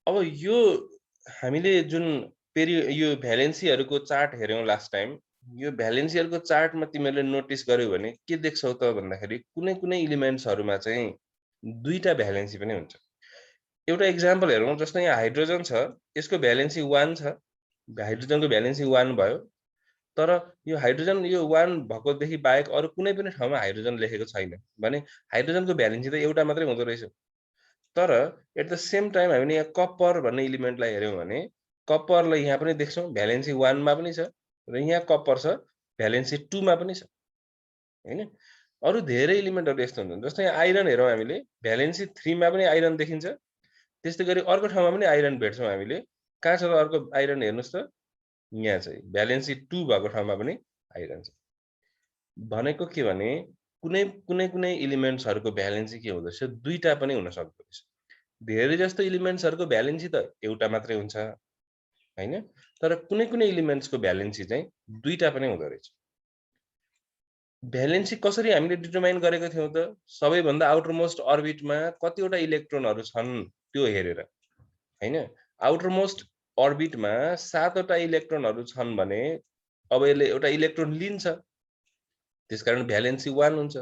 अब यो हामीले जुन यो भ्यालेन्सीहरुको चार्ट हेर्यौं लास्ट टाइम, यो भ्यालेन्सीहरुको चार्टमा तिमीले नोटिस गर्यौ भने के देख्छौ त भन्दाखेरि कुनै एलिमेन्ट्सहरुमा चाहिँ दुईटा भ्यालेन्सी पनि हुन्छ। एउटा एक्जाम्पल हेरौं, जस्तै यहाँ हाइड्रोजन छ, यसको भ्यालेन्सी 1 छ, हाइड्रोजनको भ्यालेन्सी 1 भयो। तर यो हाइड्रोजन यो 1 भएको देखि बाहेक अरु कुनै पनि ठाउँमा हाइड्रोजन लेखेको छैन भने हाइड्रोजनको भ्यालेन्सी त एउटा मात्रै हुँदो रहेछ। तर एट द सेम टाइम हामीले यहाँ कपर भन्ने एलिमेन्टलाई हेर्यौं भने कपरलाई यहाँ पनि देख्छौं भ्यालेन्सी 1 मा पनि छ र यहाँ कपर छ भ्यालेन्सी 2 मा पनि छ, हैन? अरु धेरै एलिमेन्टहरु यस्तो हुन्छन्। जस्तै यहाँ आइरन हेरौं हामीले भ्यालेन्सी 3 मा पनि आइरन देखिन्छ। त्यस्तै गरी अर्को ठाउँमा पनि आइरन भेट्छौं हामीले। कहाँ छ त अर्को आइरन हेर्नुस् त? यहाँ चाहिँ भ्यालेन्सी 2 भएको ठाउँमा पनि आइरन छ। भनेको के भने कुनै एलिमेन्ट्सहरुको भ्यालेन्सी के हुँदो रहेछ दुईटा पनि हुन सक्दो रहेछ। धेरै जस्तो एलिमेन्ट्सहरुको भ्यालेन्सी त एउटा मात्रै हुन्छ, हैन? तर कुनै एलिमेन्ट्सको भ्यालेन्सी चाहिँ दुईटा पनि हुँदो रहेछ। भ्यालेन्सी कसरी हामीले डिटरमाइन गरेको थियौं त? सबैभन्दा आउटर मोस्ट अर्बिटमा कतिवटा इलेक्ट्रोनहरु छन् त्यो हेरेर, हैन? आउटर मोस्ट अर्बिटमा 7 वटा इलेक्ट्रोनहरु छन् भने अब यसले एउटा इलेक्ट्रोन लिन्छ, त्यसकारण भ्यालेन्सी 1 हुन्छ।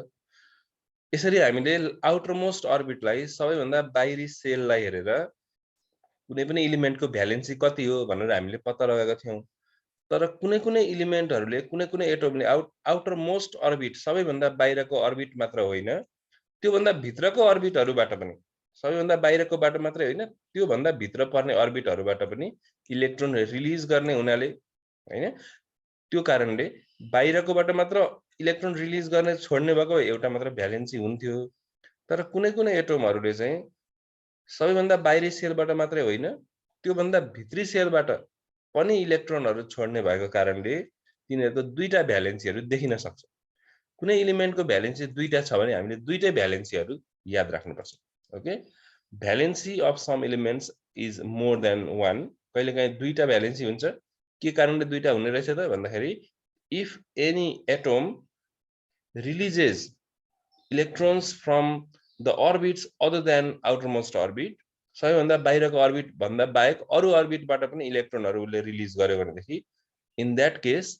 यसरी हामीले आउटर मोस्ट अर्बिटलाई सबैभन्दा बाहिरी सेललाई हेरेर कुनै पनि एलिमेन्टको भ्यालेन्सी कति हो भनेर हामीले पत्ता लगाएका थियौं। तर कुनै एलिमेन्टहरुले कुनै एटमले आउटर मोस्ट अर्बिट सबैभन्दा बाहिरको अर्बिट मात्र होइन, त्योभन्दा भित्रको अर्बिटहरुबाट पनि सबैभन्दा बाहिरकोबाट मात्रै होइन, त्योभन्दा भित्र पर्ने अर्बिटहरुबाट पनि इलेक्ट्रोन रिलिज गर्ने हुनाले, हैन? त्यो कारणले बाहिरकोबाट मात्र इलेक्ट्रोन रिलिज गर्ने छोड्ने भएको एउटा मात्र भ्यालेन्सी हुन्थ्यो। तर कुनै एटमहरुले चाहिँ सबैभन्दा बाहिरी सेलबाट मात्रै होइन, त्योभन्दा भित्री सेलबाट पनि इलेक्ट्रोनहरु छोड्ने भएको कारणले तिनीहरुको दुईटा भ्यालेन्सीहरु देखिन सक्छ। कुनै एलिमेन्टको भ्यालेन्सी दुईटा छ भने हामीले दुईटै भ्यालेन्सीहरु याद राख्नुपर्छ। Okay? Valency of some elements is more than 1। कहिलेकाहीँ दुईटा भ्यालेन्सी हुन्छ। के कारणले दुईटा हुने रहेछ त भन्दाखेरि if any atom releases electrons from the orbits other than outermost orbit, सबैभन्दा बाहिरको अर्बिट भन्दा बाहेक अरु अर्बिटबाट पनि इलेक्ट्रोनहरुले रिलिज गर्यो भनेदेखि in that case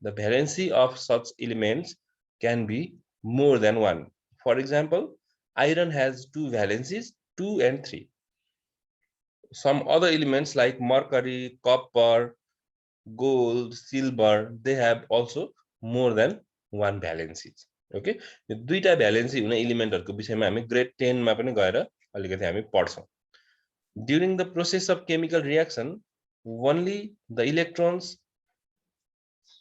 the valency of such elements can be more than 1. For example, iron has 2 valencies, 2 and 3. Some other elements like mercury, copper, gold, silver, they have also more than 1 valencies. Okay? यो दुईटा valency हुने एलिमेन्टहरुको विषयमा हामी grade 10 मा पनि गएर अलिकति हामी पढ्छौं। During the process of chemical reaction, only the electrons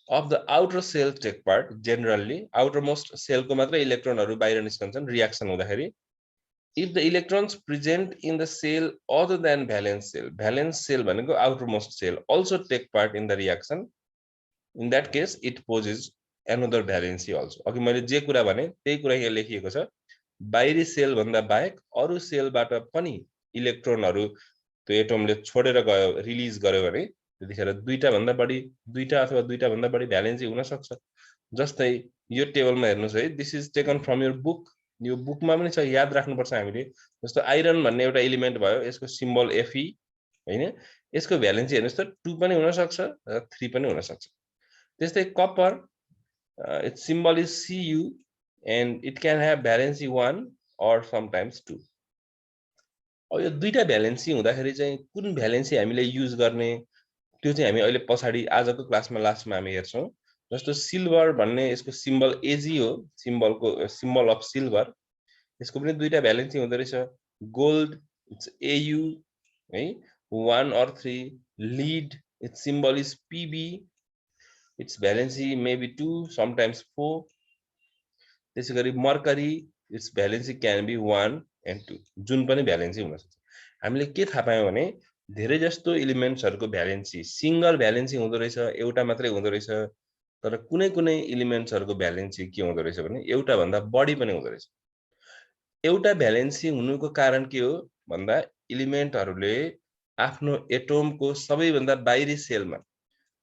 of the outer cell take part. Generally, outermost cell को मात्र इलेक्ट्रोनहरु बाहिर निस्कन्छन् रिएक्सन हुँदाखेरि। If the electrons present in the cell other than valence cell भनेको outermost cell also take part in the reaction, in that case it poses another valency also. अघि मैले जे कुरा भने त्यही कुरा यहाँ लेखिएको छ। बाहिरी सेल भन्दा बाहेक अरु सेलबाट पनि इलेक्ट्रोनहरु त्यो एटमले छोडेर गयो, रिलिज गर्यो भने त्यतिखेर दुईटा अथवा दुईटा भन्दा बढी भ्यालेन्सी हुन सक्छ। जस्तै यो टेबलमा हेर्नुस् है, this is taken from your book. यो बुकमा पनि छ, याद राख्नुपर्छ हामीले। जस्तो आइरन भन्ने एउटा एलिमेन्ट भयो, यसको सिम्बल Fe, हैन? यसको भ्यालेन्सी हेर्नुस् त 2 पनि हुन सक्छ र 3 पनि हुन सक्छ। त्यस्तै copper, its symbol is Cu and it can have valency 1 or sometimes 2. अब यो दुईटा भ्यालेन्सी हुँदाखेरि चाहिँ कुन भ्यालेन्सी हामीले युज गर्ने त्यो चाहिँ हामी अहिले पछाडी आजको क्लासमा लास्टमा हामी हेर्छौं। जस्तो सिल्भर भन्ने यसको सिम्बल Ag हो, सिम्बल अफ सिल्भर। यसको पनि दुईटा भ्यालेन्सी हुँदै रहेछ। गोल्ड इट्स Au है, 1 or 3. Lead it's symbol is Pb, its valency may be 2, sometimes 4. त्यसै गरी mercury its valency can be 1 and 2. जुन पनि भ्यालेन्सी हुन सक्छ। हामीले के थाहा पायौं भने धेरै जस्तो एलिमेन्ट्सहरुको भ्यालेन्सी सिंगल भ्यालेन्सी हुँदो रहेछ, एउटा मात्रै हुँदो रहेछ। तर कुनै एलिमेन्ट्सहरुको भ्यालेन्सी के हुँदो रहेछ भने एउटा भन्दा बढी पनि हुँदो रहेछ। एउटा भ्यालेन्सी हुनुको कारण के हो भन्दा एलिमेन्टहरुले आफ्नो एटमको सबैभन्दा बाहिरी सेलमा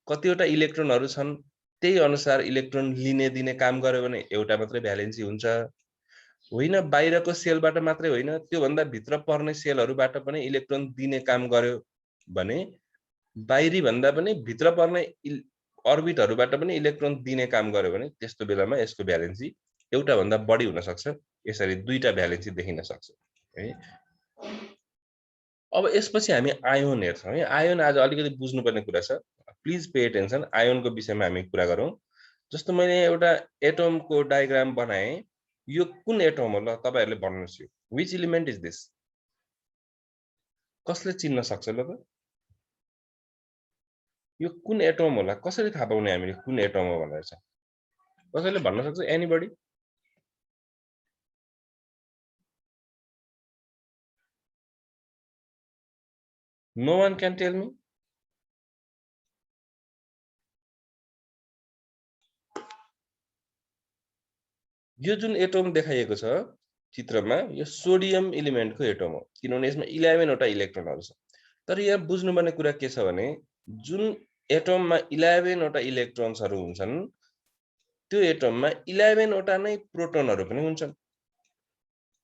कतिवटा इलेक्ट्रोनहरु छन् त्यही अनुसार इलेक्ट्रोन लिने दिने काम गर्यो भने एउटा मात्रै भ्यालेन्सी हुन्छ। होइन बाहिरको सेलबाट मात्रै होइन त्यो भन्दा भित्र पर्ने सेलहरुबाट पनि इलेक्ट्रोन दिने काम गर्यो भने बाहिरी भन्दा पनि भित्र पर्ने अर्बिटहरुबाट पनि इलेक्ट्रोन दिने काम गर्यो भने त्यस्तो बेलामा यसको भ्यालेन्सी एउटा भन्दा बढी हुन सक्छ यसरी दुईटा भ्यालेन्सी देखिन सक्छ है अब यसपछि हामी आयोन हेर्छौं है आयोन आज अलिकति बुझ्नुपर्ने कुरा छ प्लिज पे अटेन्सन आयोनको विषयमा हामी कुरा गरौं जस्तो मैले एउटा एटमको डायग्राम बनाए यो कुन एटम हो ल तपाईहरुले भन्नुस् यो व्हिच एलिमेन्ट इज दिस कसले चिन्न सक्छ ल त यो कुन एटम होला कसरी थाहा पाउने हामीले कुन एटम हो भनेर चाहिँ कसैले भन्न सक्छ anybody no one can tell me यो जुन एटम देखाइएको छ चित्रमा यो सोडियम एलिमेन्टको एटम हो किनभने यसमा 11 वटा इलेक्ट्रोनहरु छ तर यहाँ बुझ्नुपर्ने कुरा के छ भने जुन एटममा 11 वटा इलेक्ट्रोन्सहरु हुन्छन् त्यो एटममा 11 वटा नै प्रोटोनहरु पनि हुन्छन्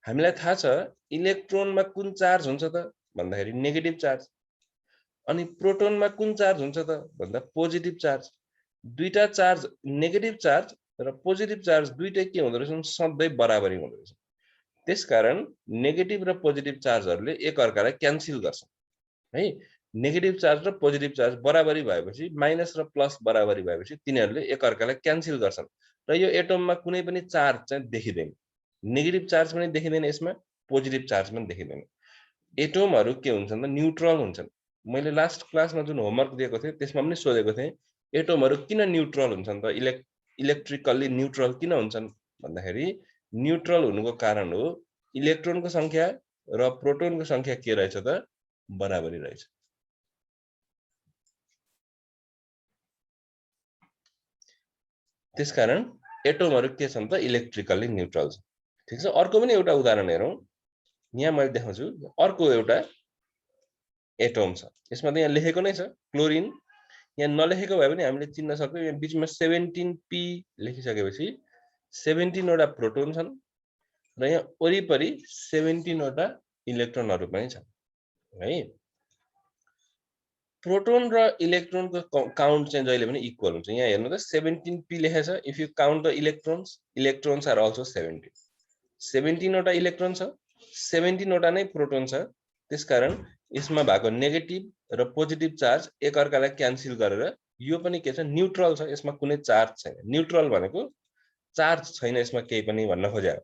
हामीलाई थाहा छ इलेक्ट्रोनमा कुन चार्ज हुन्छ त भन्दाखेरि नेगेटिभ चार्ज अनि प्रोटोनमा कुन चार्ज हुन्छ त भन्दा पोजिटिभ चार्ज दुईटा चार्ज नेगेटिभ चार्ज र पोजिटिभ चार्ज दुईटै के हुँदो रहेछन् सधैं बराबरी हुँदो रहेछ त्यसकारण नेगेटिभ र पोजिटिभ चार्जहरुले एक अर्कालाई क्यान्सल गर्छन् है नेगेटिभ चार्ज र पोजिटिभ चार्ज बराबरी भएपछि माइनस र प्लस बराबरी भएपछि तिनीहरुले एक अर्कालाई क्यान्सल गर्छन् र यो एटममा कुनै पनि चार्ज चाहिँ देखिदैन नेगेटिभ चार्ज पनि देखिदैन यसमा पोजिटिभ चार्ज पनि देखिदैन एटमहरु के हुन्छन् त न्यूट्रल हुन्छन् मैले लास्ट क्लासमा जुन होमवर्क दिएको थिए त्यसमा पनि सोधेको थिए एटमहरु किन न्यूट्रल हुन्छन् त इलेक्ट्रिकल्ली न्यूट्रल किन हुन्छन् भन्दाखेरि न्यूट्रल हुनुको कारण हो इलेक्ट्रोनको संख्या र प्रोटोनको संख्या के रहेछ त बराबरी रहेछ त्यसकारण एटमहरु के छन् त इलेक्ट्रिकल्ली न्यूट्रल छन् ठीक छ अर्को पनि एउटा उदाहरण हेरौं यहाँ मैले देखाउँछु अर्को एउटा एटम छ यसमा त यहाँ लेखेको नै छ क्लोरिन यहाँ नलेखेको भए पनि हामीले चिन्न सक्छौं यहाँ बीचमा 17p लेखिसकेपछि 17 वटा प्रोटोन छन् र यहाँ वरिपरि 17 वटा इलेक्ट्रोनहरु पनि छन् है प्रोटोन र इलेक्ट्रोनको काउन्ट चाहिँ जहिले पनि इक्वल हुन्छ यहाँ हेर्नु त 17p लेखेको छ if you count the electrons are also 17 वटा इलेक्ट्रोन छ 17 वटा नै प्रोटोन छ त्यसकारण यसमा भएको नेगेटिभ र पोजिटिभ चार्ज एक अर्कालाई क्यान्सल गरेर यो पनि के छ न्यूट्रल छ यसमा कुनै चार्ज छैन न्यूट्रल भनेको चार्ज छैन यसमा केही पनि भन्न खोजे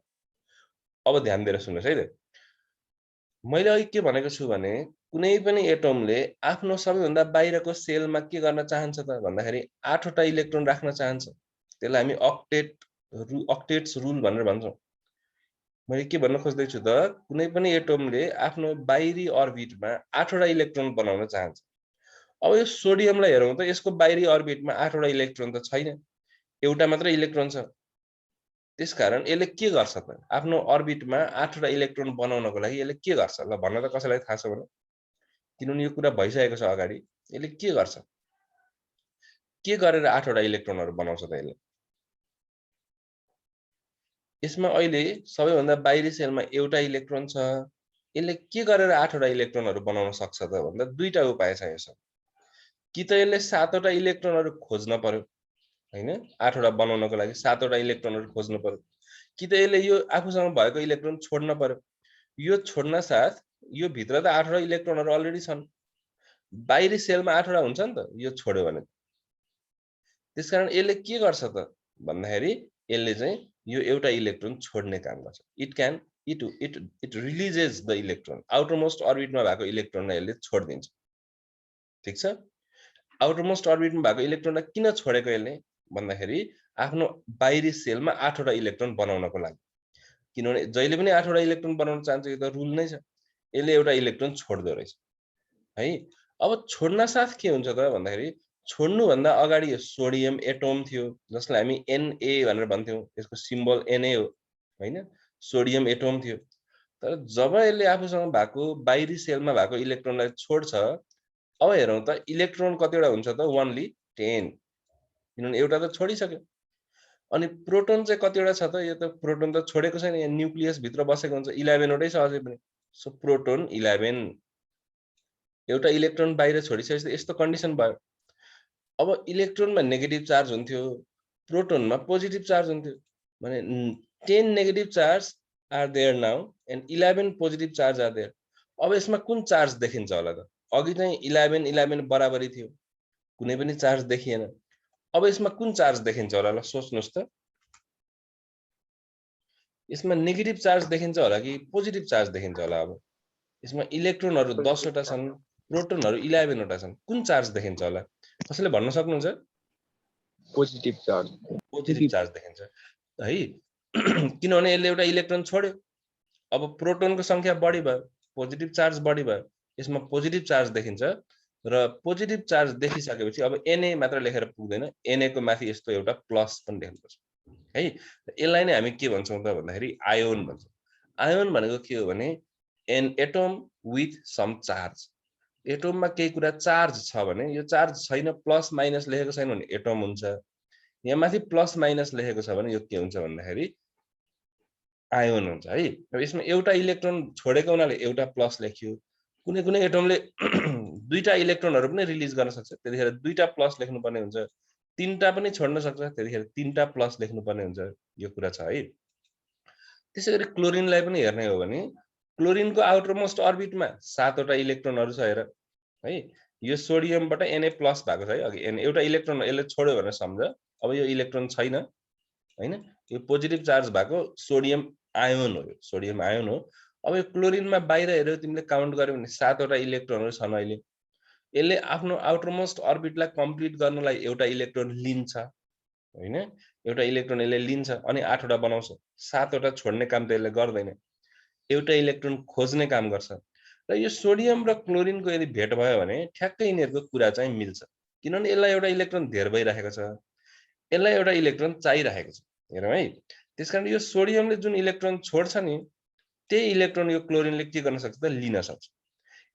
अब ध्यान दिएर सुन्नुस् है त मैले अघि के भनेको छु भने कुनै पनि एटमले आफ्नो सबैभन्दा बाहिरको सेलमा के गर्न चाहन्छ त भन्दाखेरि 8 वटा इलेक्ट्रोन राख्न चाहन्छ त्यसलाई हामी अक्टेट्स रुल भनेर भन्छौं मैले के भन्न खोज्दै छु त कुनै पनि एटमले आफ्नो बाहिरी अर्बिटमा 8 वटा इलेक्ट्रोन बनाउन चाहन्छ अब यो सोडियमलाई हेरौं त यसको बाहिरी अर्बिटमा 8 वटा इलेक्ट्रोन त छैन एउटा मात्र इलेक्ट्रोन छ त्यसकारण यसले के गर्छ त आफ्नो अर्बिटमा 8 वटा इलेक्ट्रोन बनाउनको लागि यसले के गर्छ ल भन्न त कसैलाई थाहा छ भने किनभने यो कुरा भइसकेको छ अगाडि यसले के गर्छ के गरेर 8 वटा इलेक्ट्रोनहरु बनाउँछ त यसले यसमा अहिले सबैभन्दा बाहिरी सेलमा एउटा इलेक्ट्रोन छ यसले के गरेर 8 वटा इलेक्ट्रोनहरु बनाउन सक्छ त भन्दा दुईटा उपाय छ यसमा कि त यसले 7 वटा इलेक्ट्रोनहरु खोज्न पर्यो हैन 8 वटा बनाउनको लागि 7 वटा इलेक्ट्रोनहरु खोज्न पर्यो कि त यसले यो आफूसँग भएको इलेक्ट्रोन छोड्न पर्यो यो छोड्न साथ यो भित्र त 8 वटा इलेक्ट्रोनहरु अलरेडी छन् बाहिरी सेलमा 8 वटा हुन्छ नि त यो छोड्यो भने त्यसकारण यसले के गर्छ त भन्दाखेरि यसले चाहिँ यो एउटा इलेक्ट्रोन छोड्ने काम गर्छ it releases the electron outermost अर्बिटमा भएको इलेक्ट्रोनलाई यसले छोड्दिन्छ ठीक छ आउटरमोस्ट अर्बिटमा भएको इलेक्ट्रोनलाई किन छोडेको यसले भन्दाखेरि आफ्नो बाहिरी सेलमा 8 वटा इलेक्ट्रोन बनाउनको लागि किनभने जहिले पनि 8 वटा इलेक्ट्रोन बनाउन चाहन्छ यो त रुल नै छ यसले एउटा इलेक्ट्रोन छोड्दो रहेछ है अब छोड्न साथ के हुन्छ त भन्दाखेरि छोड्नु भन्दा अगाडि यो सोडियम एटम थियो जसलाई हामी Na भनेर भन्थ्यौं यसको सिम्बल Na हो हैन सोडियम एटम थियो तर जब यसले आफूसँग भएको बाहिरी सेलमा भएको इलेक्ट्रोनलाई छोड्छ अब हेरौं त इलेक्ट्रोन कतिवटा हुन्छ त ओन्ली 10 किनभने एउटा त छोडिसक्यो अनि प्रोटोन चाहिँ कतिवटा छ त? यो त प्रोटोन त छोडेको छैन, यहाँ न्यूक्लियस भित्र बसेको हुन्छ, 11 वटै छ अझै पनि। सो प्रोटोन 11, एउटा इलेक्ट्रोन बाहिर छोडिसकेपछि यस्तो कन्डिसन भयो। अब इलेक्ट्रोनमा नेगेटिभ चार्ज हुन्थ्यो, प्रोटोनमा पोजिटिभ चार्ज हुन्थ्यो भने 10 negative charge are there now and 11 positive charge are there. अब यसमा कुन चार्ज देखिन्छ होला त? अघि चाहिँ 11 बराबरी थियो, कुनै पनि चार्ज देखिएन। अब यसमा कुन चार्ज देखिन्छ होला? ल सोच्नुस् त। यसमा नेगेटिभ चार्ज देखिन्छ होला कि पोजिटिभ चार्ज देखिन्छ होला? अब यसमा इलेक्ट्रोनहरू 10 वटा छन्, प्रोटोनहरू 11 वटा छन्, कुन चार्ज देखिन्छ होला? कसैले भन्न सक्नुहुन्छ? Positive charge. पोजिटिभ चार्ज देखिन्छ है, किनभने यसले एउटा इलेक्ट्रोन छोड्यो। अब प्रोटोनको संख्या बढी भयो, पोजिटिभ चार्ज बढी भयो, यसमा पोजिटिभ चार्ज देखिन्छ। र पोजिटिभ चार्ज देखिसकेपछि अब Na मात्र लेखेर पुग्दैन, Na को माथि यस्तो एउटा प्लस पनि लेख्नुपर्छ है। यसलाई नै हामी के भन्छौँ त भन्दाखेरि आयोन भन्छौँ। आयोन भनेको के हो भने an atom with some charge. एटममा केही कुरा चार्ज छ भने, यो चार्ज छैन, प्लस माइनस लेखेको छैन भने एटम हुन्छ। यहाँ माथि प्लस माइनस लेखेको छ भने यो के हुन्छ भन्दाखेरि आयोन हुन्छ है। अब यसमा एउटा इलेक्ट्रोन छोडेको हुनाले एउटा प्लस लेखियो। कुनै कुनै एटमले दुईटा इलेक्ट्रोनहरू पनि रिलिज गर्न सक्छ, त्यतिखेर दुईटा प्लस लेख्नुपर्ने हुन्छ। तीनटा पनि छोड्न सक्छ, त्यतिखेर तीनटा प्लस लेख्नुपर्ने हुन्छ। यो कुरा छ है। त्यसैगरी क्लोरिनलाई पनि हेर्ने हो भने क्लोरिनको आउटरमोस्ट अर्बिटमा 7 वटा इलेक्ट्रोनहरू छ हेर है। यो सोडियमबाट Na प्लस भएको छ है, अघि एउटा इलेक्ट्रोन यसले छोड्यो भनेर सम्झ। अब यो इलेक्ट्रोन छैन हैन, यो पोजिटिभ चार्ज भएको सोडियम आयोन हो, यो सोडियम आयोन हो। अब यो क्लोरिनमा बाहिर हेर्यो तिमीले काउन्ट गर्यो भने 7 वटा इलेक्ट्रोनहरू छन् अहिले। यसले आफ्नो आउटरमोस्ट अर्बिटलाई कम्प्लिट गर्नलाई एउटा इलेक्ट्रोन लिन्छ हैन, एउटा इलेक्ट्रोन यसले लिन्छ अनि 8 वटा बनाउँछ। 7 वटा छोड्ने काम त यसले गर्दैन, एउटा इलेक्ट्रोन खोज्ने काम गर्छ। र यो सोडियम र क्लोरिनको यदि भेट भयो भने ठ्याक्कै यिनीहरूको कुरा चाहिँ मिल्छ, किनभने यसलाई एउटा इलेक्ट्रोन धेर भइरहेको छ, यसलाई एउटा इलेक्ट्रोन चाहिरहेको छ। हेरौँ है, त्यसकारण यो सोडियमले जुन इलेक्ट्रोन छोड्छ नि, त्यही इलेक्ट्रोन यो क्लोरिनले के गर्न सक्छ त? लिन सक्छ।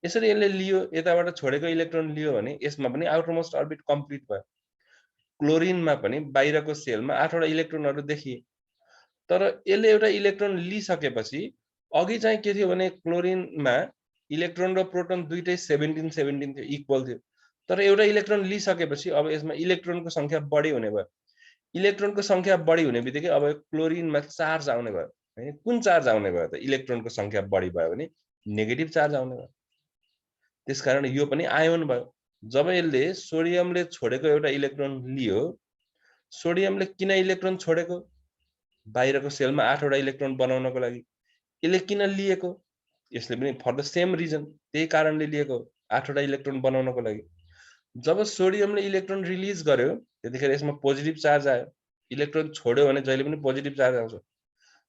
यसरी यसले लियो, यताबाट छोडेको इलेक्ट्रोन लियो भने यसमा पनि आउटरमोस्ट अर्बिट कम्प्लिट भयो। क्लोरिनमा पनि बाहिरको सेलमा 8 वटा इलेक्ट्रोनहरू देखिए, तर यसले एउटा इलेक्ट्रोन लिइसकेपछि अघि चाहिँ के थियो भने क्लोरिनमा इलेक्ट्रोन र प्रोटोन दुईटै 17 थियो, इक्वल थियो। तर एउटा इलेक्ट्रोन लिइसकेपछि अब यसमा इलेक्ट्रोनको संख्या बढी हुने भयो। इलेक्ट्रोनको संख्या बढी हुने बित्तिकै अब क्लोरिनमा चार्ज आउने भयो हैन। कुन चार्ज आउने भयो त? इलेक्ट्रोनको संख्या बढी भयो भने नेगेटिभ चार्ज आउने भयो। त्यसकारण यो पनि आयोन भयो। जब यसले सोडियमले छोडेको एउटा इलेक्ट्रोन लियो, सोडियमले किन इलेक्ट्रोन छोडेको? बाहिरको सेलमा 8 वटा इलेक्ट्रोन बनाउनको लागि। यसले किन लिएको? यसले पनि फर द सेम रिजन, त्यही कारणले लिएको, 8 वटा इलेक्ट्रोन बनाउनको लागि। जब सोडियमले इलेक्ट्रोन रिलिज गर्यो त्यतिखेर यसमा पोजिटिभ चार्ज आयो, इलेक्ट्रोन छोड्यो भने जहिले पनि पोजिटिभ चार्ज आउँछ।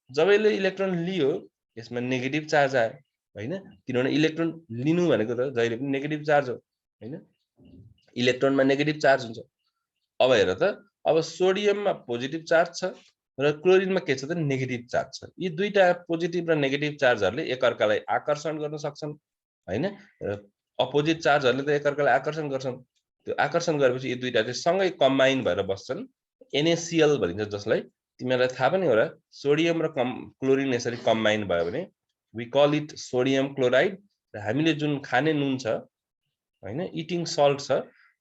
जब यसले इलेक्ट्रोन लियो यसमा नेगेटिभ चार्ज आयो हैन, किनभने इलेक्ट्रोन लिनु भनेको त जहिले पनि नेगेटिभ चार्ज हो हैन, इलेक्ट्रोनमा नेगेटिभ चार्ज हुन्छ। अब हेर त, अब सोडियममा पोजिटिभ चार्ज छ र क्लोरिनमा के छ त? नेगेटिभ चार्ज छ। यी दुईटा पोजिटिभ र नेगेटिभ चार्जहरूले एकअर्कालाई आकर्षण गर्न सक्छन् हैन, अपोजिट चार्जहरूले त एकअर्कालाई आकर्षण गर्छन्। त्यो आकर्षण गरेपछि यी दुईटा चाहिँ सँगै कम्बाइन भएर बस्छन्, NaCl भनिन्छ, जसलाई तिमीलाई थाहा पनि होला। सोडियम र क्लोरिन यसरी कम्बाइन भयो भने we call it sodium chloride. र हामीले जुन खाने नुन छ हैन, इटिङ सल्ट छ,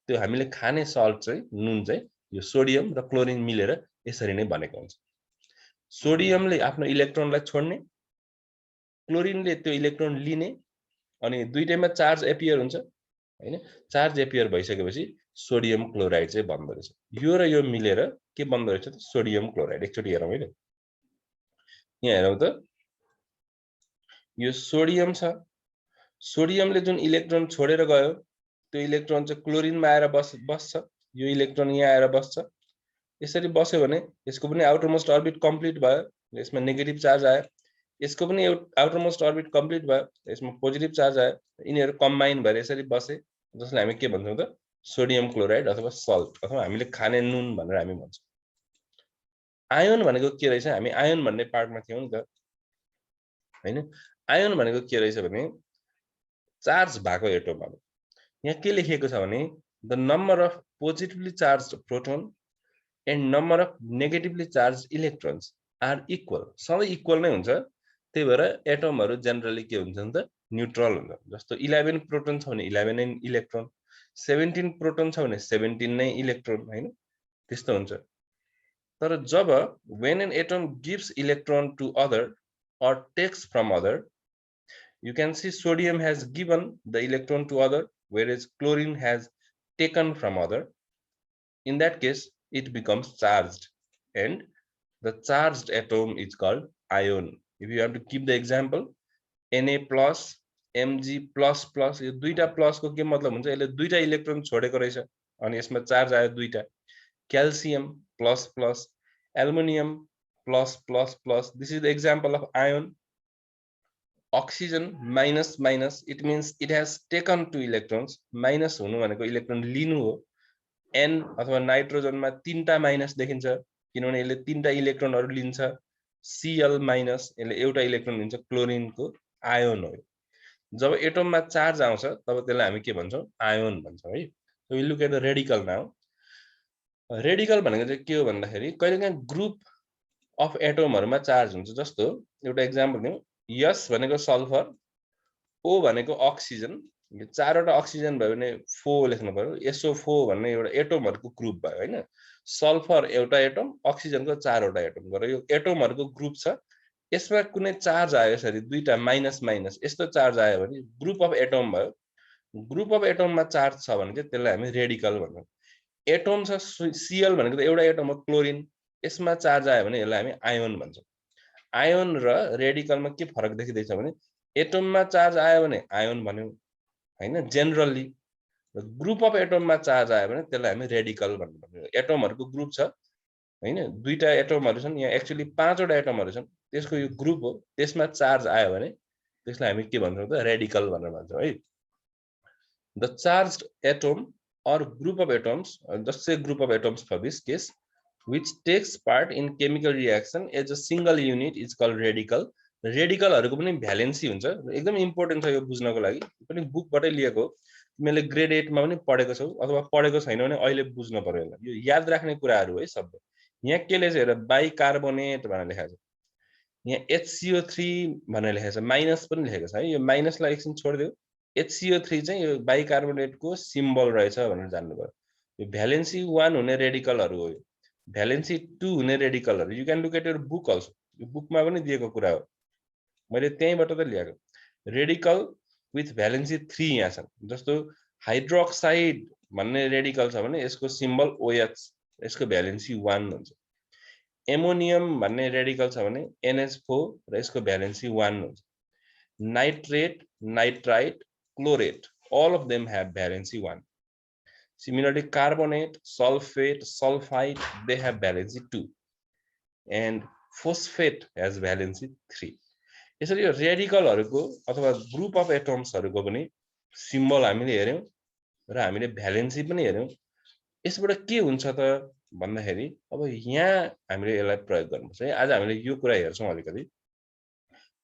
त्यो हामीले खाने सल्ट चाहिँ नुन चाहिँ यो सोडियम र क्लोरिन मिलेर यसरी नै बनेको हुन्छ। सोडियमले आफ्नो इलेक्ट्रोनलाई छोड्ने, क्लोरिनले त्यो इलेक्ट्रोन लिने, अनि दुईटैमा चार्ज एपियर हुन्छ हैन। चार्ज एपियर भइसकेपछि सोडियम क्लोराइड चाहिँ बन्द रहेछ। यो र यो मिलेर के बन्द रहेछ त? Sodium chloride. एकचोटि हेरौँ है। यहाँ हेरौँ त, यो सोडियम छ, सोडियमले जुन इलेक्ट्रोन छोडेर गयो त्यो इलेक्ट्रोन चाहिँ क्लोरिनमा आएर बस्छ। यो इलेक्ट्रोन यहाँ आएर बस्छ। यसरी बस्यो भने यसको पनि आउटरमोस्ट अर्बिट कम्प्लिट भयो, यसमा नेगेटिभ चार्ज आयो। यसको पनि आउटरमोस्ट अर्बिट कम्प्लिट भयो, यसमा पोजिटिभ चार्ज आयो। यिनीहरू कम्बाइन भएर यसरी बसे, जसलाई हामी के भन्छौँ त? सोडियम क्लोराइड अथवा सल्ट, अथवा हामीले खाने नुन भनेर हामी भन्छौँ। आयोन भनेको के रहेछ? हामी आयोन भन्ने पार्टमा थियौँ नि त हैन। आयोन भनेको के रहेछ भने चार्ज भएको एटम। यहाँ के लेखिएको छ भने the number of positively charge proton and number of negatively charge electrons are equal, सबै इक्वल नै हुन्छ। त्यही भएर एटमहरु जेनरली के हुन्छ नि त न्यूट्रल हुन्छ। जस्तो 11 प्रोटोन छ भने 11 नै इलेक्ट्रोन, 17 प्रोटोन छ भने 17 नै इलेक्ट्रोन, हैन? त्यस्तो हुन्छ। तर जब when an atom gives electron to other or takes from other, you can see sodium has given the electron to other whereas chlorine has taken from other. In that case it becomes charged and the charged atom is called ion. If you have to keep the example, Na plus Mg plus plus, यो दुईटा plus को के मतलब हुन्छ, यसले दुईटा electron छोडेको रहेछ अनि यसमा चार्ज आयो दुईटा। Calcium plus plus, aluminium plus plus plus, this is the example of ion. Oxygen minus minus, it means it has taken two electrons, minus हुनु भनेको इलेक्ट्रोन लिनु हो। N अथवा नाइट्रोजनमा तीनटा माइनस देखिन्छ किनभने यसले तीनटा इलेक्ट्रोनहरु लिन्छ। Cl माइनस, यसले एउटा इलेक्ट्रोन लिन्छ, क्लोरिनको आयोन हो। जब एटममा चार्ज आउँछ तब त्यसलाई हामी के भन्छौं, आयोन भन्छौं है। So we look at the radical now. Radical भनेको चाहिँ के हो भन्दाखेरि कहिलेकाहीँ ग्रुप अफ एटमहरुमा चार्ज हुन्छ। जस्तो एउटा एक्जाम्पल दिउँ, S भनेको सल्फर, O भनेको अक्सिजन, यो चारवटा अक्सिजन भयो भने 4 लेख्नु पर्यो। SO4 भन्ने एउटा एटमहरुको ग्रुप भयो हैन। सल्फर एउटा एटम, अक्सिजनको चारवटा एटम गरेर यो एटमहरुको ग्रुप छ। यसमा कुनै चार्ज आयो यसरी दुईटा माइनस माइनस यस्तो चार्ज आयो भने ग्रुप अफ एटम भयो। ग्रुप अफ एटममा चार्ज छ भने चाहिँ त्यसलाई हामी रेडिकल भन्छौं। एटम छ Cl भनेको त एउटा एटम हो, क्लोरिन, यसमा चार्ज आयो भने यसलाई हामी आयोन भन्छौं। आयोन र रेडिकलमा के फरक देखिदैछ भने एटममा चार्ज आयो भने आयोन भन्यौ हैन जेनरली, ग्रुप अफ एटममा चार्ज आयो भने त्यसलाई हामी रेडिकल भन्नु। एटमहरुको ग्रुप छ हैन, दुईटा एटमहरु छन्, यहाँ एक्चुअली पाँचवटा एटमहरु छन्, त्यसको यो ग्रुप हो, त्यसमा चार्ज आयो भने त्यसलाई हामी के भन्छौं त रेडिकल भनेर भन्छौं है। The charged atom or group of atoms, just say group of atoms for this case, which takes part in chemical reaction as a single unit is called radical. Radical हरुको पनि valency हुन्छ, एकदम important छ यो बुझ्नको लागि, पनि बुकबाटै लिएको। तिमीले grade 8 मा पनि पढेको छौ अथवा पढेको छैन भने अहिले बुझ्न पर्यो होला। यो याद राख्ने कुराहरु है सबै। यहाँ के लेखेछ हेर, बाइकार्बोनेट भनेर लेखेको छ, यहाँ HCO3 भनेर लेखेको छ, माइनस पनि लेखेको छ है। यो माइनसलाई एकछिन छोड्दियौ, HCO3 चाहिँ यो बाइकार्बोनेटको सिम्बल रहेछ भनेर जान्नु पर्यो। यो भ्यालेन्सी 1 हुने रेडिकलहरु हो, यो भ्यालेन्सी 2 हुने रेडिकलहरु। You can look at your book also, यो बुकमा पनि दिएको कुरा हो, मैले त्यहीबाट त ल्याएको। रेडिकल विथ भ्यालेन्सी 3 यहाँ छ। जस्तो हाइड्रोक्साइड भन्ने रेडिकल छ भने यसको सिम्बल OH, यसको भ्यालेन्सी 1 हुन्छ। एमोनियम भन्ने रेडिकल छ भने NH4 र यसको भ्यालेन्सी 1 हुन्छ। Nitrate, nitrite, chlorate, all of them have valency 1. Similarly, carbonate, sulfate, sulfide, they have valency 2. And phosphate has valency 3. यसरी यो रेडिकलहरुको अथवा ग्रुप अफ एटम्सहरुको पनि सिम्बल हामीले हेर्यौं र हामीले भ्यालेन्सी पनि हेर्यौं। यसबाट के हुन्छ त भन्दाखेरि अब यहाँ हामीले यसलाई प्रयोग गर्नुपर्छ है। आज हामीले यो कुरा हेर्छौं अलिकति।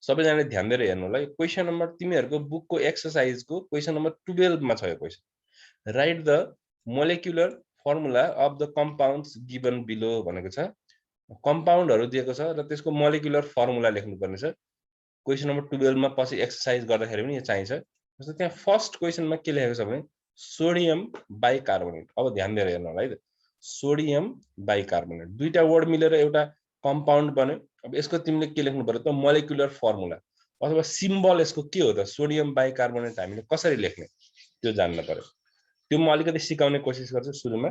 सबैजनाले ध्यान दिएर हेर्नु होला। क्वेशन नम्बर तिमीहरुको बुकको एक्सरसाइजको क्वेशन नम्बर 12 मा छ यो question. Right the molecular formula of the compounds given below भनेको छ। कम्पाउन्डहरु दिएको छ र त्यसको मोलेक्युलर फर्मुला लेख्नु पर्ने छ। क्वेशन नम्बर 12 मा पछि एक्सरसाइज गर्दाखेरि पनि यो चाहिन्छ। जस्तो त्यहाँ फर्स्ट क्वेशनमा के लेखेको छ भने सोडियम बाइकार्बोनेट। अब ध्यान दिएर हेर्नु होला है त, सोडियम बाइकार्बोनेट दुईटा वर्ड मिलेर एउटा कम्पाउन्ड बन्यो। अब यसको तिमीले के लेख्नु पर्यो त मोलेक्युलर फर्मुला अथवा सिम्बल यसको के हो त, सोडियम बाइकार्बोनेट हामीले कसरी लेख्ने त्यो जान्न पर्यो। त्यो म अलिकति सिकाउने कोसिस गर्छु सुरुमा।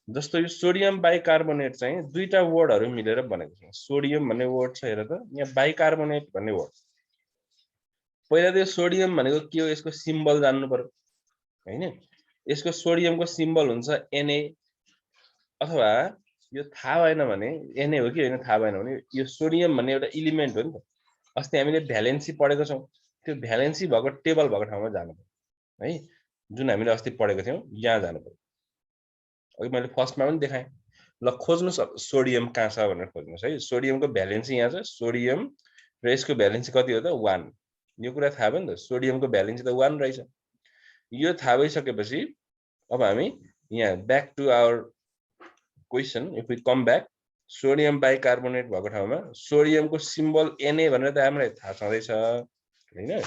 जस्तो यो सोडियम बाइकार्बोनेट चाहिँ दुईटा वर्डहरु मिलेर बनेको छ। सोडियम भन्ने वर्ड छ हेर त, यहाँ बाइकार्बोनेट भन्ने वर्ड। पहिला त यो सोडियम भनेको के हो यसको सिम्बल जान्नु पर्यो हैन। यसको सोडियमको सिम्बल हुन्छ Na, अथवा यो थाहा भएन भने Na हो कि हैन थाहा भएन भने यो सोडियम भन्ने एउटा एलिमेन्ट हो नि त। अस्ति हामीले भ्यालेन्सी पढेको छौं, त्यो भ्यालेन्सी भएको टेबल भएको ठाउँमा जानु पर्यो है, जुन हामीले अस्ति पढेको थियौं यहाँ जानु पर्यो। अघि मैले फर्स्टमा पनि देखाएँ। ल खोज्नु सोडियम कहाँ छ भनेर खोज्नुस् है। सोडियमको भ्यालेन्सी यहाँ छ, सोडियम र यसको भ्यालेन्सी कति हो त 1। यो कुरा थाहा भयो नि त, सोडियमको भ्यालेन्सी त 1 रहेछ। यो थाहा भइसकेपछि अब हामी यहाँ back to our question if we come back sodium bicarbonate भएको ठाउँमा सोडियमको सिम्बल Na भनेर त हामीलाई थाहा छँदैछ हैन।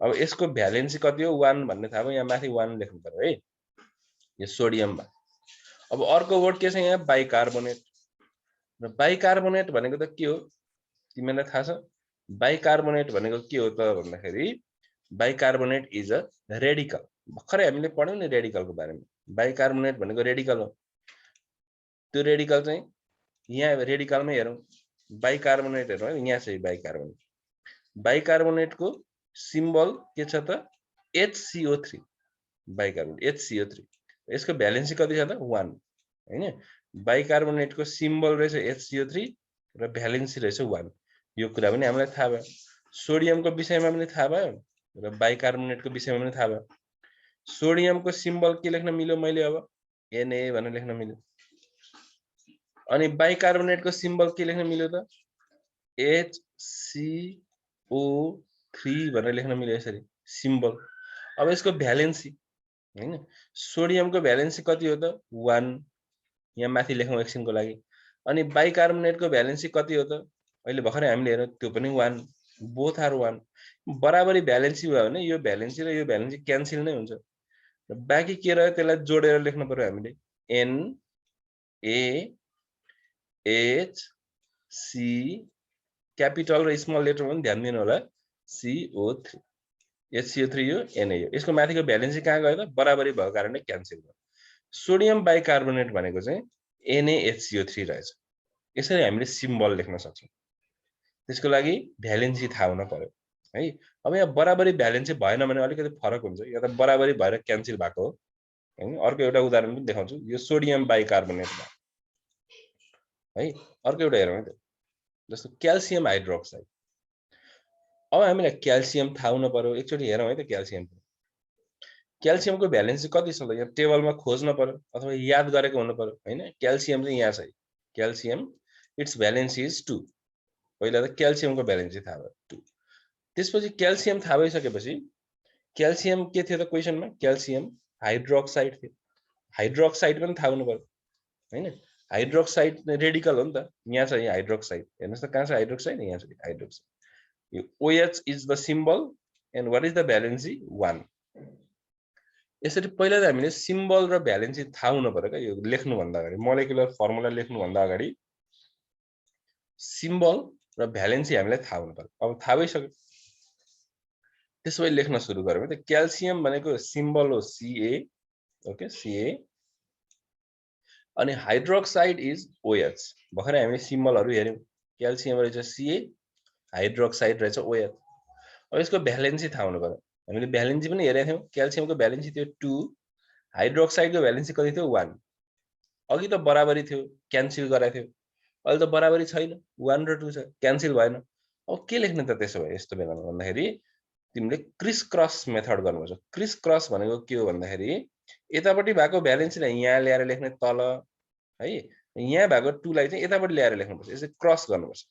अब यसको भ्यालेन्सी कति हो 1 भन्ने थाहा भयो, यहाँ माथि 1 लेख्नु पर्यो है यो सोडियममा। अब अर्को वर्ड के छ यहाँ बाइकार्बोनेट। र बाइकार्बोनेट भनेको त के हो तिमीलाई थाहा छ? बाइकार्बोनेट भनेको के हो त भन्दाखेरि बाइकार्बोनेट इज अ रेडिकल। भर्खरै हामीले पढ्यौं नि रेडिकलको बारेमा। बाइकार्बोनेट भनेको रेडिकल हो। त्यो रेडिकल चाहिँ यहाँ रेडिकलमै हेरौं बाइकार्बोनेट हेरौँ है, यहाँ चाहिँ बाइकार्बोनेट। बाइकार्बोनेटको सिम्बल के छ त HCO3 बाइकार्बोनेट HCO3। यसको भ्यालेन्सी कति छ त 1 हैन। बाइकार्बोनेटको सिम्बल रहेछ HCO3 र भ्यालेन्सी रहेछ 1। यो कुरा पनि हामीलाई थाहा भयो। सोडियमको विषयमा पनि थाहा भयो र बाइकार्बोनेटको विषयमा पनि थाहा भयो। सोडियमको सिम्बल के लेख्न मिल्यो मैले अब Na भनेर लेख्न मिल्यो। अनि बाइकार्बोनेटको सिम्बल के लेख्न मिल्यो त HCO3 भनेर लेख्न मिल्यो यसरी सिम्बल। अब यसको भ्यालेन्सी हैन सोडियमको भ्यालेन्सी कति हो त 1 यहाँ माथि लेखौं एकछिनको लागि। अनि बाइकार्बोनेटको भ्यालेन्सी कति हो त अहिले भर्खरै हामीले हेरौं त्यो पनि 1 बोथ आर 1। बराबरी भ्यालेन्सी भयो भने यो भ्यालेन्सी र यो भ्यालेन्सी क्यान्सल नै हुन्छ। र बाँकी के रह्यो त्यसलाई जोडेर लेख्न पर्यो हामीले NaHC क्यापिटल र स्मल लेटर पनि ध्यान दिनु होला CO3 HCO3 यो Na यो। यसको माथिको भ्यालेन्सी कहाँ गयो त बराबरी भएको कारणले क्यान्सल भयो। सोडियम बाइकार्बोनेट भनेको चाहिँ NaHCO3 रहेछ। यसरी हामीले सिम्बल लेख्न सक्छौं। त्यसको लागि भ्यालेन्सी थाहा हुन पर्यो है। अब यहाँ बराबरी भ्यालेन्सी भएन भने अलिकति फरक हुन्छ। यो त बराबरी भएर क्यान्सल भएको हो हैन। अर्को एउटा उदाहरण पनि देखाउँछु यो सोडियम बाइकार्बोनेटमा है। अर्को एउटा हेरौँ है त जस्तो क्याल्सियम हाइड्रोक्साइड। अब हामीलाई क्याल्सियम थाहा हुन पर्यो। एकचोटी हेरौँ है त क्याल्सियम। क्याल्सियमको भ्यालेन्सी कति छ त यहाँ टेबलमा खोज्न पर्यो अथवा याद गरेको हुनु पर्यो हैन। क्याल्सियम चाहिँ यहाँ छ। Calcium it's valency is 2। पहिला त क्याल्सियमको भ्यालेन्सी थाहा भयो 2। त्यसपछि क्याल्सियम थाहा भइसकेपछि क्याल्सियम के थियो त क्वेशनमा क्याल्सियम हाइड्रोक्साइड थियो। हाइड्रोक्साइड पनि थाहा हुनु पर्यो हैन। हाइड्रोक्साइड रेडिकल हो नि त यहाँ छ यहाँ हाइड्रोक्साइड हेर्नुस् त कहाँ छ हाइड्रोक्साइड यहाँ छ हाइड्रोक्साइड। यो OH is the symbol and what is the valency 1। यसरी पहिला त हामीले सिम्बल र भ्यालेन्सी थाहा हुनु पर्यो के। यो लेख्नु भन्दा अगाडि मोलेकुलर फर्मुला लेख्नु भन्दा अगाडि सिम्बल र भ्यालेन्सी हामीलाई थाहा हुनु पर्यो। अब थाहा भइसक्यो त्यसपछि लेख्न सुरु गरौँ त। क्याल्सियम भनेको सिम्बल हो Ca ओके Ca अनि हाइड्रोक्साइड इज OH। भर्खरै हामीले सिम्बलहरु हेर्यौं क्याल्सियम रहेछ Ca हाइड्रोक्साइड रहेछ OH। अब यसको भ्यालेन्सी थाहा हुनु पर्यो। हामीले भ्यालेन्सी पनि हेरेका थियौं क्याल्सियमको भ्यालेन्सी थियो 2 हाइड्रोक्साइडको भ्यालेन्सी कति थियो 1। अघि त बराबरी थियो क्यान्सल गराएको थियो अहिले त बराबरी छैन 1 र 2 छ क्यान्सल भएन। अब के लेख्ने त त्यसो भए यस्तो बेलामा भन्दाखेरि तिमीले क्रिस क्रस मेथड गर्नुपर्छ। क्रिस क्रस भनेको के हो भन्दाखेरि यतापट्टि भएको भ्यालेन्सीलाई यहाँ ल्याएर लेख्ने तल है यहाँ भएको 2 लाई चाहिँ यतापट्टि ल्याएर लेख्नुपर्छ। यसै क्रस गर्नुपर्छ।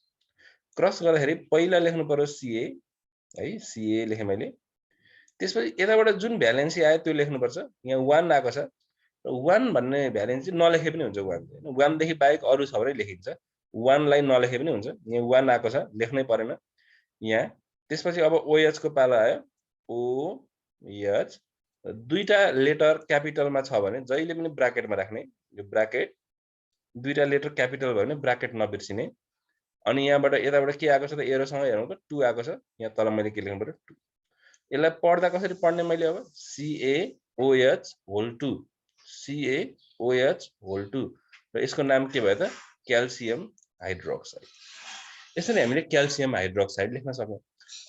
क्रस गर्दाखेरि पहिला लेख्नु पर्यो Ca है Ca लेखे मैले। त्यसपछि यताबाट जुन भ्यालेन्सी आयो त्यो लेख्नुपर्छ। यहाँ 1 आएको छ 1 भन्ने भ्यालेन्सी नलेखे पनि हुन्छ 1 हैन 1 देखि बाहेक अरु छ भने लेखिन्छ 1 लाई नलेखे पनि हुन्छ। यहाँ 1 आएको छ लेख्नै परेन यहाँ। त्यसपछि अब OH को पालो आयो OH दुईटा लेटर क्यापिटलमा छ भने जहिले पनि ब्राकेटमा राख्ने। यो ब्राकेट दुईटा लेटर क्यापिटल भयो भने ब्राकेट नबिर्सिने। अनि यहाँबाट यताबाट के आएको छ त एरोसँग हेरौँ त 2 आएको छ यहाँ तल मैले के लेख्नु पर्यो 2। यसलाई पढ्दा कसरी पढ्ने मैले अब CaOH होल 2 CaOH होल 2 र यसको नाम के भयो त क्याल्सियम हाइड्रोक्साइड। यसरी हामीले क्याल्सियम हाइड्रोक्साइड लेख्न सक्छौं।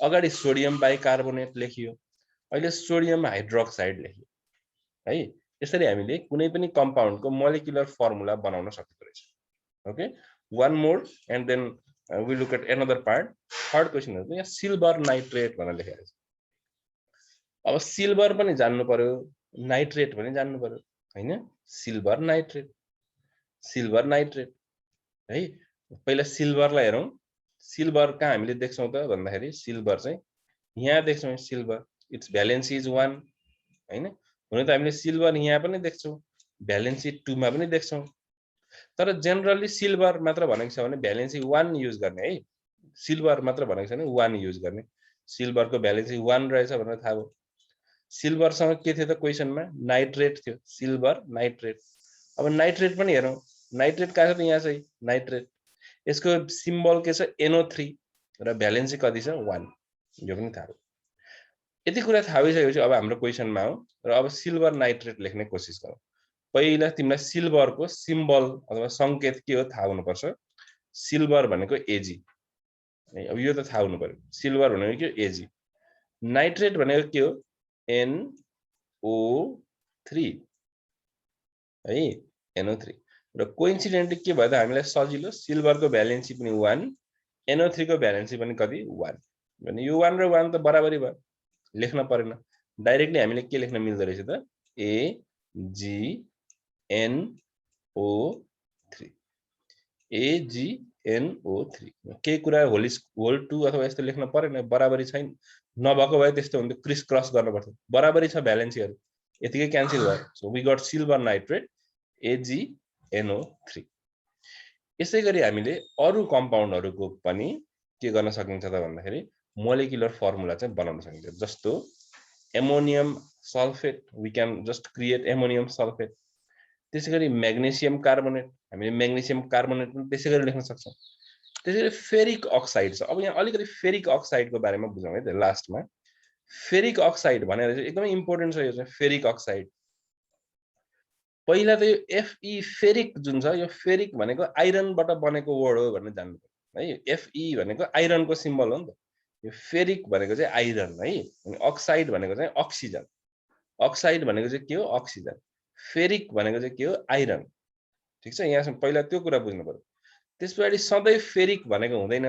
अगाडि सोडियम बाइकार्बोनेट लेखियो अहिले सोडियम हाइड्रोक्साइड लेखियो है। यसरी हामीले कुनै पनि कम्पाउन्डको मोलिकुलर फर्मुला बनाउन सकिन्छ रहेछ। Okay one more and then we look at another part. Third question हो यहाँ सिल्भर नाइट्रेट भनेर लेखेको छ। अब सिल्भर पनि जान्नु पर्यो नाइट्रेट पनि जान्नु पर्यो हैन। सिल्भर नाइट्रेट है। पहिला सिल्भरलाई हेरौं। सिल्भर कहाँ हामीले देख्छौं त भन्दाखेरि सिल्भर चाहिँ यहाँ देख्छौं सिल्भर इट्स भ्यालेन्सी इज 1 हैन। हुन त हामीले सिल्भर यहाँ पनि देख्छौं भ्यालेन्सी 2 मा पनि देख्छौं। तर जेनरली सिल्भर मात्र भनेको छ भने भ्यालेन्सी 1 युज गर्ने है सिल्भर मात्र भनेको छ भने 1 युज गर्ने सिल्भरको भ्यालेन्सी 1 रहेछ भनेर थाहा भयो सिल्भरसँग के थियो त क्वेशनमा नाइट्रेट थियो सिल्भर नाइट्रेट अब नाइट्रेट पनि हेरौं नाइट्रेट कहाँ छ त यहाँ चाहिँ नाइट्रेट यसको सिम्बल के छ NO3 र भ्यालेन्सी कति छ 1 यो पनि थाहा हो यति कुरा थाहा भइसकेपछि अब हाम्रो क्वेशनमा हो र अब सिल्भर नाइट्रेट लेख्ने कोसिस गरौँ पहिला तिमीलाई सिल्भरको सिम्बल अथवा संकेत के हो थाहा हुनुपर्छ सिल्भर भनेको Ag अब यो त थाहा हुनु पर्यो सिल्भर भनेको के Ag नाइट्रेट भनेको के हो NO3 है NO3 र कोइन्सिडेन्टली के भयो त हामीलाई सजिलो सिल्भरको भ्यालेन्सी पनि 1 NO3 को भ्यालेन्सी पनि कति 1 भने यो 1 र 1 त बराबरी भयो लेख्न परेन डाइरेक्टली हामीले के लेख्न मिल्दो रहेछ त AgNO3 AgNO3 के कुरा होल 2 अथवा यस्तो लेख्न परेन बराबरी छैन नभएको भए त्यस्तो हुन्थ्यो क्रिस क्रस गर्न पर्थ्यो बराबरी छ भ्यालेन्सीहरु यतिकै क्यान्सल भयो so we got silver nitrate AgNO3 यसै गरी हामीले अरु कम्पाउन्डहरुको पनि के गर्न सकिन्छ त भन्दाखेरि मोलिकुलर फर्मुला चाहिँ बनाउन सकिन्छ जस्तो ammonium sulphate we can just create ammonium sulphate त्यसैगरी म्याग्नेशियम कार्बोनेट हामीले म्याग्नेशियम कार्बोनेट पनि त्यसैगरी लेख्न सक्छौं त्यसैगरी फेरिक अक्साइड छ अब यहाँ अलिकति फेरिक अक्साइडको बारेमा बुझौँ है त लास्टमा फेरिक अक्साइड भनेर चाहिँ एकदमै इम्पोर्टेन्ट छ यो चाहिँ फेरिक अक्साइड पहिला त यो Fe फेरिक जुन छ यो फेरिक भनेको आइरनबाट बनेको वर्ड हो भन्ने जान्नु पर्यो है Fe भनेको आइरनको सिम्बल हो नि त यो फेरिक भनेको चाहिँ आइरन है अनि अक्साइड भनेको चाहिँ अक्सिजन अक्साइड भनेको चाहिँ के हो अक्सिजन फेरिक भनेको चाहिँ के हो आइरन ठीक छ यहाँसम्म पहिला त्यो कुरा बुझ्नु पर्यो त्यसपछि सधैं फेरिक भनेको हुँदैन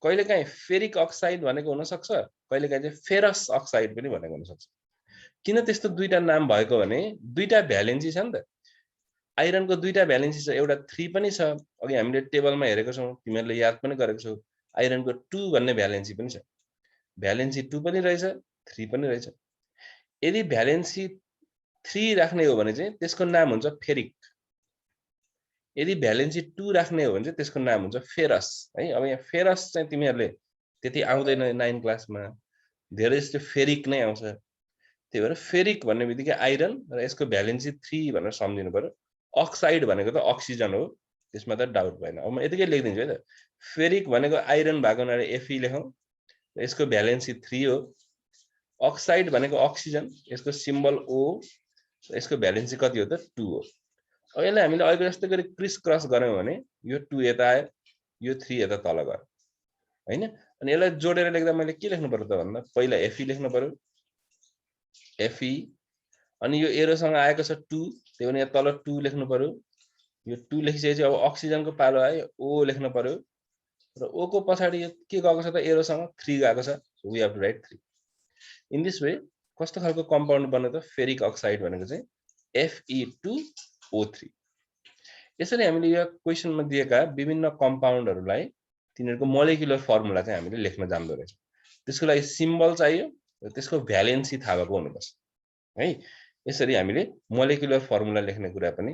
कहिलेकाहीँ फेरिक अक्साइड भनेको हुन सक्छ कहिलेकाहीँ चाहिँ फेरस अक्साइड पनि भनेको हुन सक्छ किन त्यस्तो दुईटा नाम भएको भने दुईटा भ्यालेन्सी छ नि त आइरनको दुईटा भ्यालेन्सी छ एउटा 3 पनि छ अघि हामीले टेबलमा हेरेको छौं तिमीहरुले याद पनि गरेको छौ आइरनको 2 भन्ने भ्यालेन्सी पनि छ भ्यालेन्सी 2 पनि रहेछ 3 पनि रहेछ यदि भ्यालेन्सी 3 राख्ने हो भने चाहिँ त्यसको नाम हुन्छ फेरिक यदि भ्यालेन्सी 2 राख्ने हो भने चाहिँ त्यसको नाम हुन्छ फेरस है अब यहाँ फेरस चाहिँ तिमीहरुले त्यति आउँदैन 9 क्लासमा धेरै जस्तो फेरिक नै आउँछ त्यही भएर फेरिक भन्ने बित्तिकै आइरन र यसको भ्यालेन्सी 3 भनेर सम्झिनु पर्यो अक्साइड भनेको त अक्सिजन हो त्यसमा त डाउट भएन अब म यतिकै लेख्दिन्छु है त फेरिक भनेको आइरन भएको हुनाले Fe लेखौं यसको भ्यालेन्सी 3 हो अक्साइड भनेको अक्सिजन यसको सिम्बल O यसको भ्यालेन्सी कति हो त 2 हो अब यसलाई हामीले अहिले जस्तो गरी क्रिस क्रस गर्यौं भने यो 2 यता आयो यो 3 यता तल गयो हैन अनि यसलाई जोडेर लेख्दा मैले के लेख्नु पर्यो त भन्दा पहिला Fe लेख्नु पर्यो Fe अनि यो एरोसँग आएको छ 2 त्यही भने यहाँ तल 2 लेख्नु पर्यो यो 2 लेखिसकेपछि अब अक्सिजनको पालो आयो O लेख्नु पर्यो र O को पछाडी के गएको छ त एरोसँग 3 गएको छ so we have to write 3 in this way कस्तो खालको कम्पाउन्ड बन्यो त फेरिक अक्साइड भनेको चाहिँ Fe2O3 यसरी हामीले यो क्वेशनमा दिएका विभिन्न कम्पाउन्डहरुलाई तिनीहरुको मोलिकुलर फर्मुला चाहिँ हामीले लेख्न जान्दो रहेछ त्यसको लागि सिम्बल चाहियो र त्यसको भ्यालेन्सी थाहा भएको हुनुपर्छ है यसरी हामीले मोलिकुलर फर्मुला लेख्ने कुरा पनि